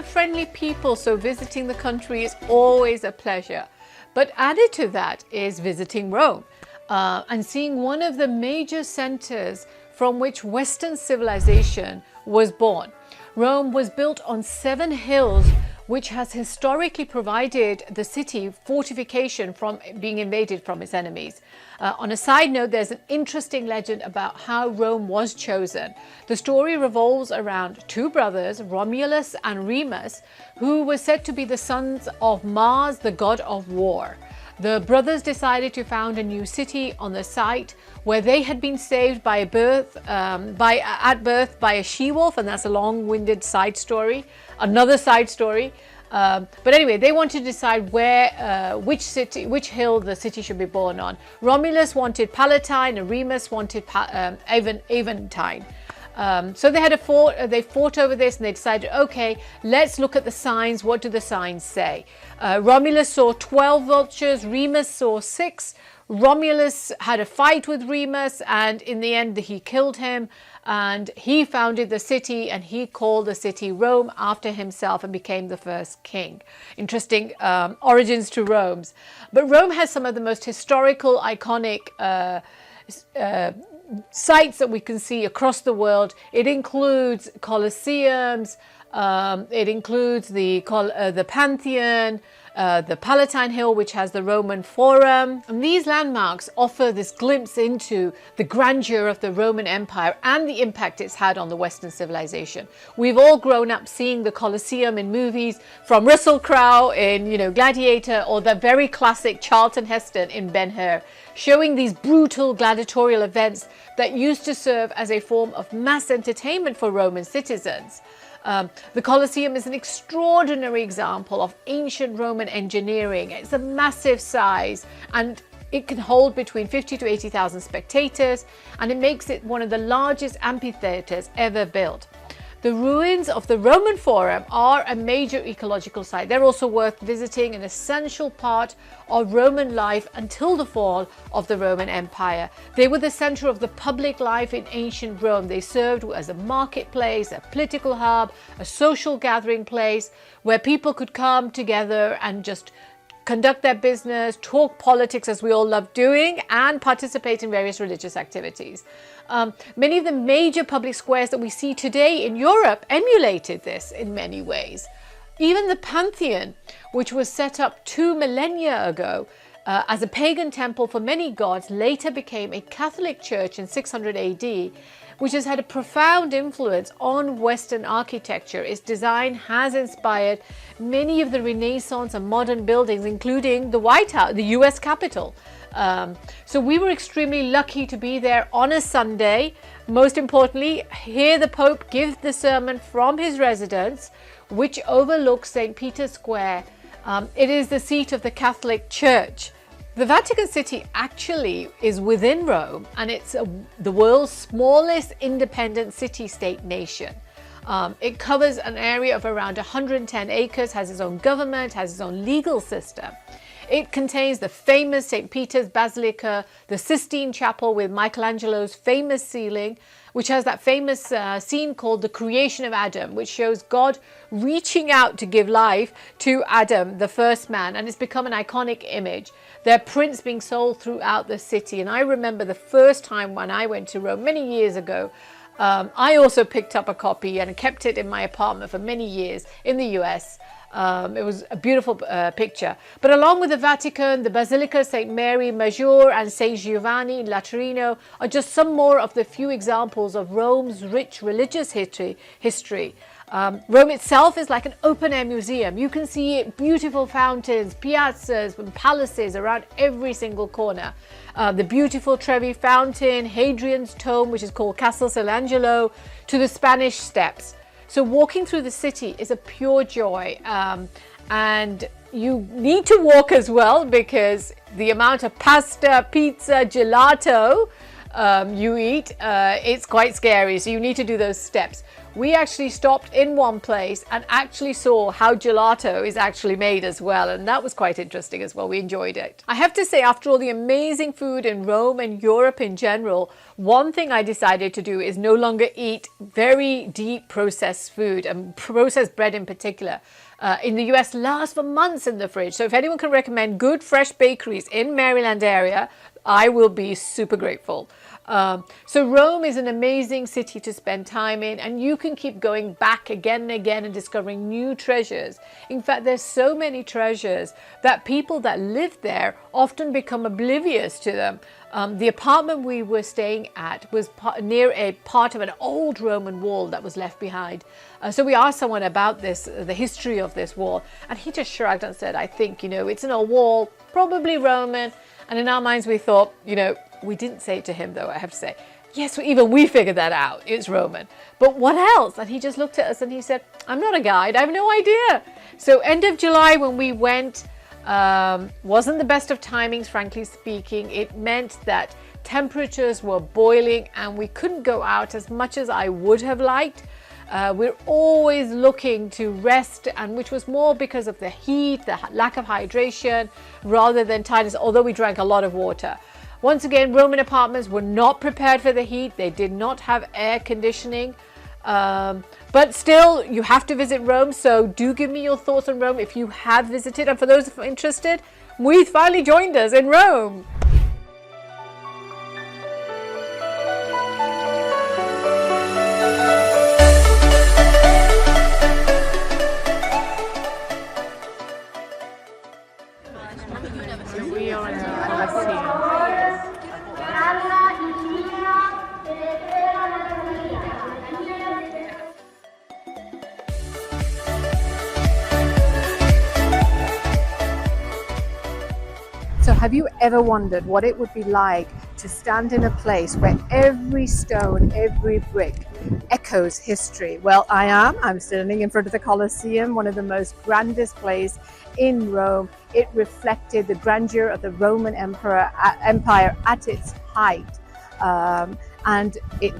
a friendly people, so visiting the country is always a pleasure. But added to that is visiting Rome and seeing one of the major centers from which Western civilization was born. Rome was built on 7 hills, which has historically provided the city fortification from being invaded from its enemies. On a side note, there's an interesting legend about how Rome was chosen. The story revolves around 2 brothers, Romulus and Remus, who were said to be the sons of Mars, the god of war. The brothers decided to found a new city on the site where they had been saved at birth by a she-wolf, and that's a long-winded side story, another side story. But anyway, they wanted to decide which hill the city should be born on. Romulus wanted Palatine and Remus wanted Aventine. So they fought over this, and they decided, okay, let's look at the signs. What do the signs say? Romulus saw 12 vultures, Remus saw 6. Romulus had a fight with Remus, and in the end he killed him, and he founded the city, and he called the city Rome after himself and became the first king. Interesting origins to Rome's. But Rome has some of the most historical, iconic sites that we can see across the world. It includes Colosseums, it includes the Pantheon, the Palatine Hill, which has the Roman Forum. And these landmarks offer this glimpse into the grandeur of the Roman Empire and the impact it's had on the Western civilization. We've all grown up seeing the Colosseum in movies, from Russell Crowe in Gladiator, or the very classic Charlton Heston in Ben-Hur, showing these brutal gladiatorial events that used to serve as a form of mass entertainment for Roman citizens. The Colosseum is an extraordinary example of ancient Roman engineering. It's a massive size, and it can hold between 50 to 80,000 spectators, and it makes it one of the largest amphitheaters ever built. The ruins of the Roman Forum are a major ecological site. They're also worth visiting, an essential part of Roman life until the fall of the Roman Empire. They were the center of the public life in ancient Rome. They served as a marketplace, a political hub, a social gathering place where people could come together and just conduct their business, talk politics, as we all love doing, and participate in various religious activities. Many of the major public squares that we see today in Europe emulated this in many ways. Even the Pantheon, which was set up 2 millennia ago as a pagan temple for many gods, later became a Catholic church in 600 AD, which has had a profound influence on Western architecture. Its design has inspired many of the Renaissance and modern buildings, including the White House, the US Capitol. So we were extremely lucky to be there on a Sunday. Most importantly, hear the Pope give the sermon from his residence, which overlooks St. Peter's Square. It is the seat of the Catholic Church. The Vatican City actually is within Rome, and it's the world's smallest independent city-state nation. It covers an area of around 110 acres, has its own government, has its own legal system. It contains the famous St. Peter's Basilica, the Sistine Chapel with Michelangelo's famous ceiling, which has that famous scene called the creation of Adam, which shows God reaching out to give life to Adam, the first man, and it's become an iconic image. There are prints being sold throughout the city, and I remember the first time when I went to Rome many years ago, I also picked up a copy and kept it in my apartment for many years in the US. It was a beautiful picture. But along with the Vatican, the Basilica, St. Mary Maggiore and St. Giovanni in Laterano are just some more of the few examples of Rome's rich religious history. Rome itself is like an open-air museum. You can see beautiful fountains, piazzas and palaces around every single corner. The beautiful Trevi Fountain, Hadrian's Tomb, which is called Castel Sant'Angelo, to the Spanish Steps. So walking through the city is a pure joy, and you need to walk as well, because the amount of pasta, pizza, gelato you eat, it's quite scary. So you need to do those steps. we actually stopped in one place and actually saw how gelato is actually made as well, and that was quite interesting as well. We enjoyed it. I have to say, after all the amazing food in Rome and Europe in general, one thing I decided to do is no longer eat very deep processed food, and processed bread in particular. In the US lasts for months in the fridge. So if anyone can recommend good fresh bakeries in Maryland area, I will be super grateful. So Rome is an amazing city to spend time in, and you can keep going back again and again and discovering new treasures. In fact, there's so many treasures that people that live there often become oblivious to them. The apartment we were staying at was near a part of an old Roman wall that was left behind. So we asked someone about this, the history of this wall, and he just shrugged and said, I think, it's an old wall, probably Roman. And in our minds we thought, we didn't say it to him though, I have to say, yes, even we figured that out, it's Roman. But what else? And he just looked at us and he said, I'm not a guide, I have no idea. So end of July when we went, wasn't the best of timings, frankly speaking. It meant that temperatures were boiling and we couldn't go out as much as I would have liked. We're always looking to rest, and which was more because of the heat, the lack of hydration, rather than tiredness, although we drank a lot of water. Once again, Roman apartments were not prepared for the heat. They did not have air conditioning. But still, you have to visit Rome, so do give me your thoughts on Rome if you have visited. And for those interested, Muith finally joined us in Rome. So we are in the Colosseum. So have you ever wondered what it would be like to stand in a place where every stone, every brick echoes history? Well, I'm standing in front of the Colosseum, one of the most grandest places in Rome. It reflected the grandeur of the Roman empire at its height. And it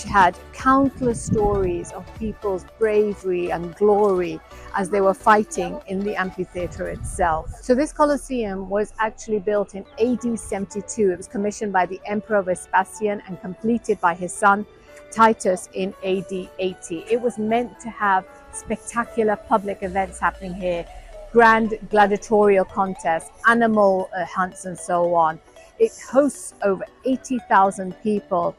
had countless stories of people's bravery and glory as they were fighting in the amphitheater itself. So this Colosseum was actually built in AD 72. It was commissioned by the Emperor Vespasian and completed by his son Titus in AD 80. It was meant to have spectacular public events happening here, grand gladiatorial contests, animal hunts and so on. It hosts over 80,000 people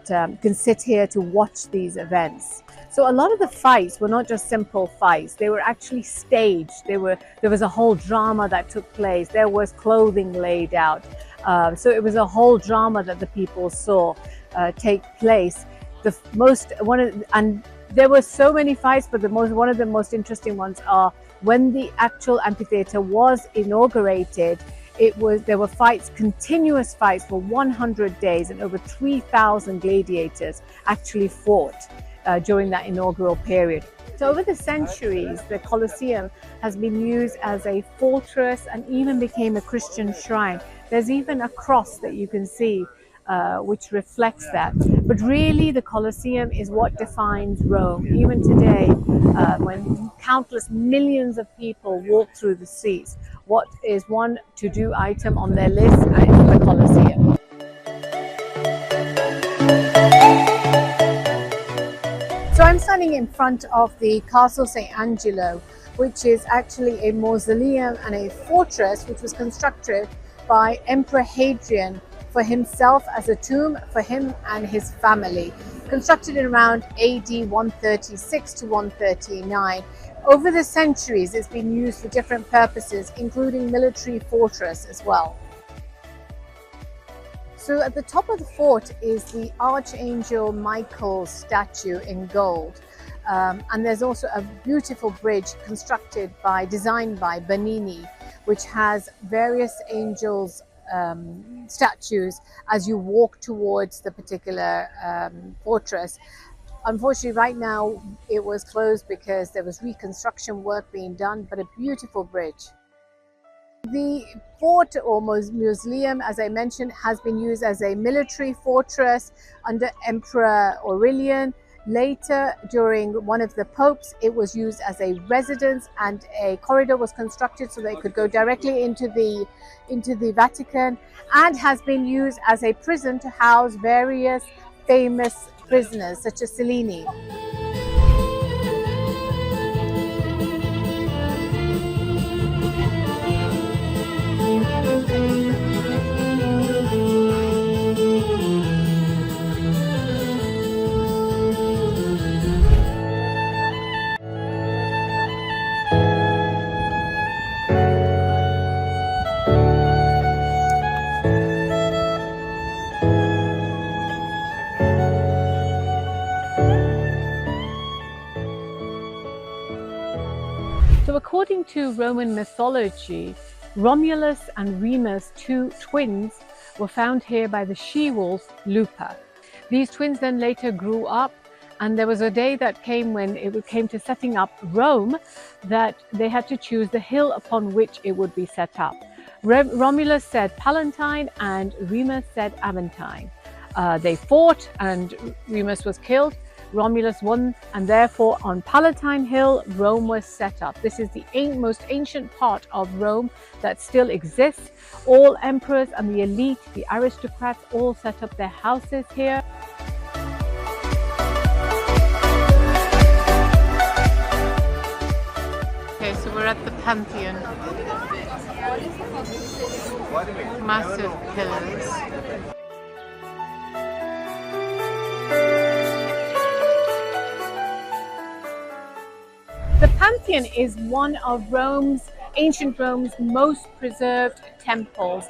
can sit here to watch these events. So a lot of the fights were not just simple fights, they were actually staged. There was a whole drama that took place. There was clothing laid out. So it was a whole drama that the people saw take place. And there were so many fights, but one of the most interesting ones are when the actual amphitheater was inaugurated. There were fights, continuous fights for 100 days, and over 3,000 gladiators actually fought during that inaugural period. So over the centuries, the Colosseum has been used as a fortress and even became a Christian shrine. There's even a cross that you can see which reflects that. But really the Colosseum is what defines Rome. Even today, when countless millions of people walk through the streets, what is one to-do item on their list is the Colosseum. So I'm standing in front of the Castle St. Angelo, which is actually a mausoleum and a fortress which was constructed by Emperor Hadrian for himself as a tomb for him and his family, constructed in around AD 136 to 139. Over the centuries, it's been used for different purposes, including military fortress as well. So at the top of the fort is the Archangel Michael's statue in gold. And there's also a beautiful bridge designed by Bernini, which has various angels statues as you walk towards the particular fortress. Unfortunately, right now it was closed because there was reconstruction work being done, but a beautiful bridge. The fort or mausoleum, as I mentioned, has been used as a military fortress under Emperor Aurelian. Later, during one of the popes, it was used as a residence, and a corridor was constructed so they could go directly into the Vatican, and has been used as a prison to house various famous prisoners such as Cellini. So according to Roman mythology, Romulus and Remus, two twins, were found here by the she-wolf Lupa. These twins then later grew up, and there was a day that came when it came to setting up Rome that they had to choose the hill upon which it would be set up. Romulus said Palatine and Remus said Aventine. They fought and Remus was killed. Romulus won, and therefore on Palatine Hill, Rome was set up. This is the most ancient part of Rome that still exists. All emperors and the elite, the aristocrats, all set up their houses here. Okay, so we're at the Pantheon. Massive pillars. The Pantheon is one of ancient Rome's most preserved temples.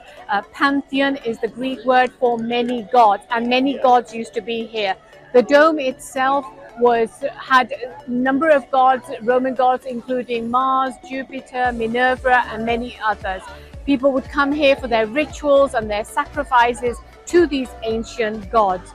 Pantheon is the Greek word for many gods, and many gods used to be here. The dome itself had a number of gods, Roman gods, including Mars, Jupiter, Minerva, and many others. People would come here for their rituals and their sacrifices to these ancient gods.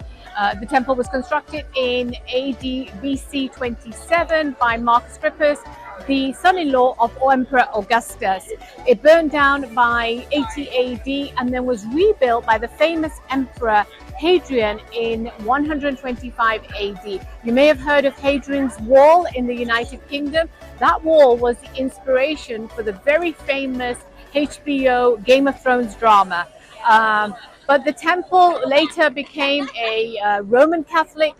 The temple was constructed in AD BC 27 by Marcus Philippus, the son-in-law of Emperor Augustus. It burned down by 80 AD and then was rebuilt by the famous Emperor Hadrian in 125 AD. You may have heard of Hadrian's Wall in the United Kingdom. That wall was the inspiration for the very famous HBO Game of Thrones drama. But the temple later became a Roman Catholic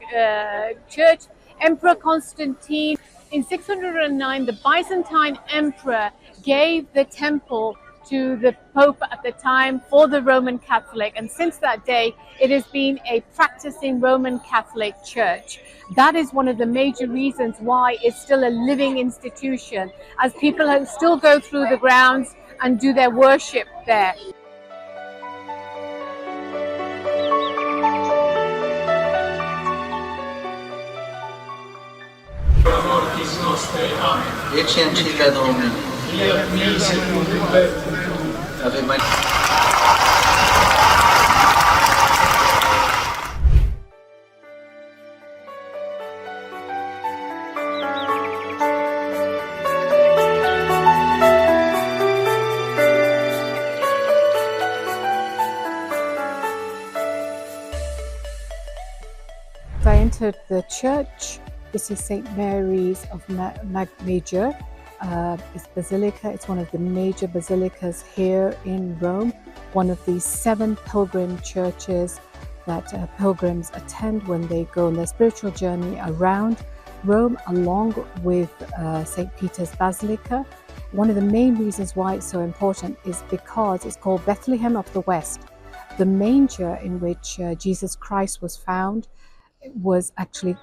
church. Emperor Constantine, in 609, the Byzantine emperor gave the temple to the Pope at the time for the Roman Catholic. And since that day, it has been a practicing Roman Catholic church. That is one of the major reasons why it's still a living institution, as people still go through the grounds and do their worship there. I entered the church. This is St. Mary's of Major. It's Basilica. It's one of the major basilicas here in Rome, one of the 7 pilgrim churches that pilgrims attend when they go on their spiritual journey around Rome, along with St. Peter's Basilica. One of the main reasons why it's so important is because it's called Bethlehem of the West. The manger in which Jesus Christ was found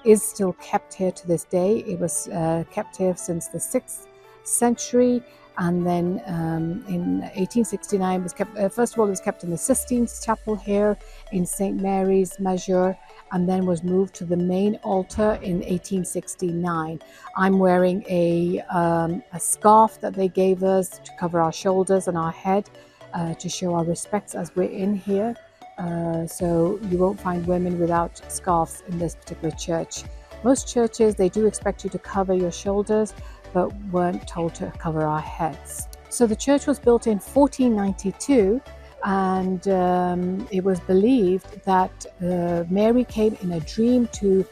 is still kept here to this day. It was kept here since the 6th century, and then in 1869 was kept. First of all, it was kept in the Sistine Chapel here in St. Mary's Major, and then was moved to the main altar in 1869. I'm wearing a scarf that they gave us to cover our shoulders and our head to show our respects as we're in here. So you won't find women without scarves in this particular church. Most churches, they do expect you to cover your shoulders, but weren't told to cover our heads. So the church was built in 1492, and it was believed that Mary came in a dream to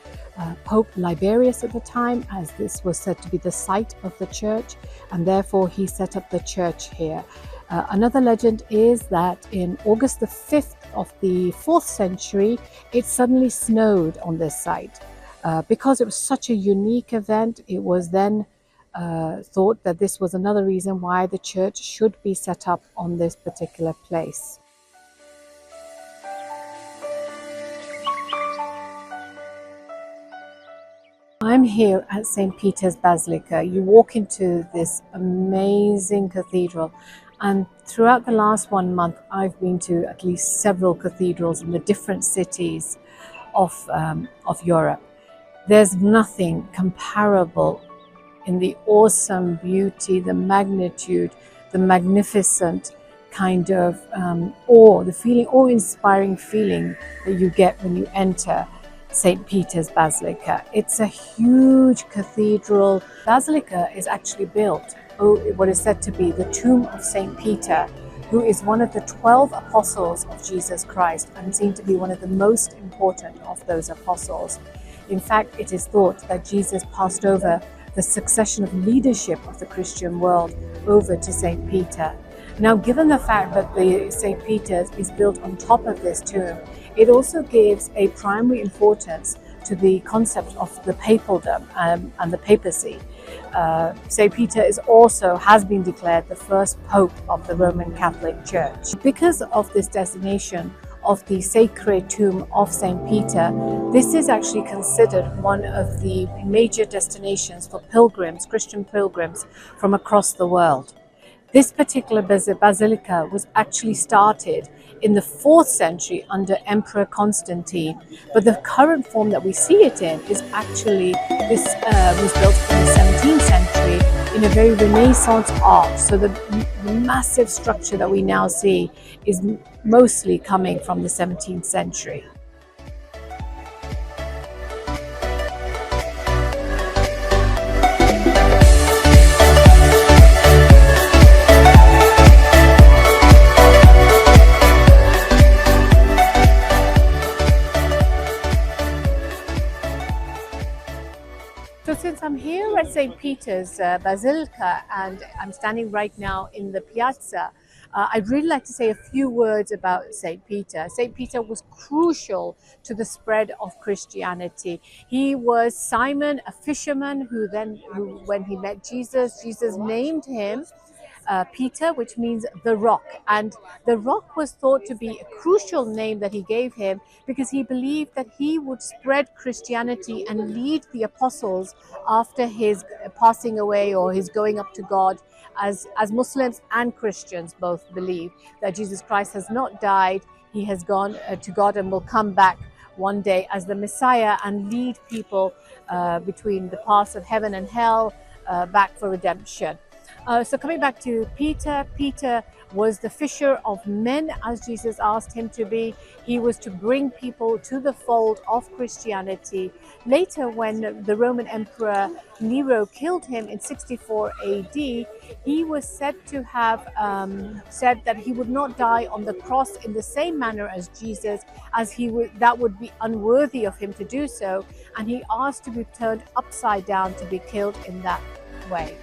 Pope Liberius at the time, as this was said to be the site of the church, and therefore he set up the church here. Another legend is that in August the 5th of the 4th century, it suddenly snowed on this site. Because it was such a unique event, it was then thought that this was another reason why the church should be set up on this particular place. I'm here at St. Peter's Basilica. You walk into this amazing cathedral, and throughout the last 1 month I've been to at least several cathedrals in the different cities of Europe. There's nothing comparable in the awesome beauty, the magnitude, the magnificent kind of awe-inspiring feeling that you get when you enter St. Peter's Basilica. It's a huge cathedral. Basilica is actually built what is said to be the tomb of St. Peter, who is one of the 12 apostles of Jesus Christ and seemed to be one of the most important of those apostles. In fact, it is thought that Jesus passed over the succession of leadership of the Christian world over to St. Peter. Now, given the fact that the St. Peter's is built on top of this tomb, it also gives a primary importance to the concept of the papaldom and the papacy. St. Peter has been declared the first pope of the Roman Catholic Church. Because of this designation of the sacred tomb of St. Peter, this is actually considered one of the major destinations for pilgrims, Christian pilgrims from across the world. This particular basilica was actually started in the 4th century under Emperor Constantine, but the current form that we see it in is actually, this was built in the 17th century in a very Renaissance art. So the massive structure that we now see is mostly coming from the 17th century. So since I'm here at St. Peter's Basilica and I'm standing right now in the piazza, I'd really like to say a few words about St. Peter. St. Peter was crucial to the spread of Christianity. He was Simon, a fisherman, who when he met Jesus, Jesus named him Peter, which means the rock. And the rock was thought to be a crucial name that he gave him because he believed that he would spread Christianity and lead the apostles after his passing away or his going up to God. As Muslims and Christians both believe that Jesus Christ has not died, he has gone to God and will come back one day as the Messiah and lead people between the paths of heaven and hell back for redemption. So coming back to Peter, Peter was the fisher of men, as Jesus asked him to be. He was to bring people to the fold of Christianity. Later, when the Roman Emperor Nero killed him in 64 AD, he was said to have said that he would not die on the cross in the same manner as Jesus, as that would be unworthy of him to do so, and he asked to be turned upside down to be killed in that way.